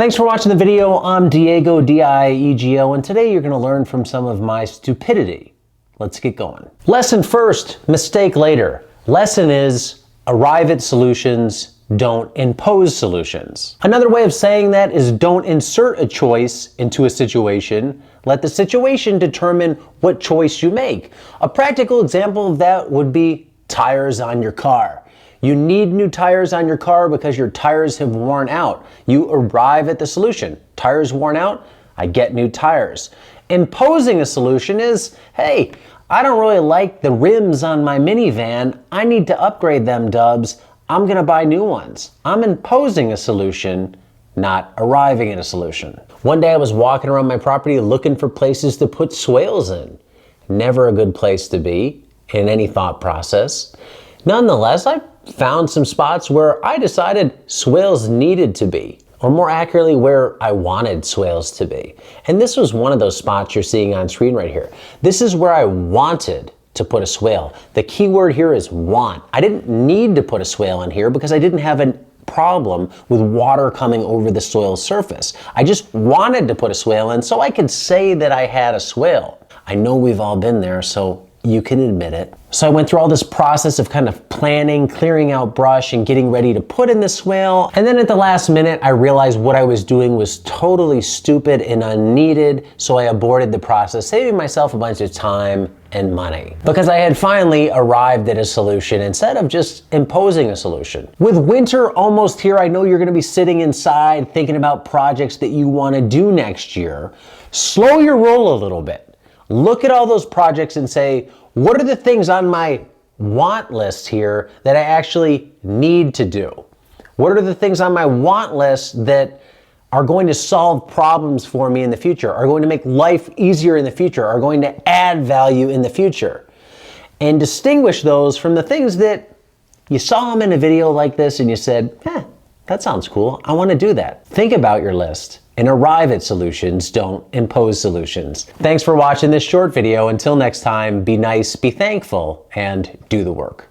Thanks for watching the video. I'm Diego, D-I-E-G-O, and today you're going to learn from some of my stupidity. Let's get going. Lesson first, mistake later. Lesson is arrive at solutions, don't impose solutions. Another way of saying that is don't insert a choice into a situation. Let the situation determine what choice you make. A practical example of that would be tires on your car. You need new tires on your car because your tires have worn out. You arrive at the solution. Tires worn out, I get new tires. Imposing a solution is, hey, I don't really like the rims on my minivan. I need to upgrade them, Dubs. I'm gonna buy new ones. I'm imposing a solution, not arriving at a solution. One day I was walking around my property looking for places to put swales in. Never a good place to be in any thought process. Nonetheless, I found some spots where I decided swales needed to be, or more accurately, where I wanted swales to be. And this was one of those spots you're seeing on screen right here. This is where I wanted to put a swale. The key word here is want. I didn't need to put a swale in here because I didn't have a problem with water coming over the soil surface. I just wanted to put a swale in so I could say that I had a swale. I know we've all been there, so you can admit it. So I went through all this process of kind of planning, clearing out brush, and getting ready to put in the swale. And then at the last minute, I realized what I was doing was totally stupid and unneeded, so I aborted the process, saving myself a bunch of time and money. Because I had finally arrived at a solution instead of just imposing a solution. With winter almost here, I know you're gonna be sitting inside thinking about projects that you wanna do next year. Slow your roll a little bit. Look at all those projects and say, what are the things on my want list here that I actually need to do? What are the things on my want list that are going to solve problems for me in the future, are going to make life easier in the future, are going to add value in the future? And distinguish those from the things that you saw them in a video like this and you said, that sounds cool, I want to do that. Think about your list and arrive at solutions, don't impose solutions. Thanks for watching this short video. Until next time, be nice, be thankful, and do the work.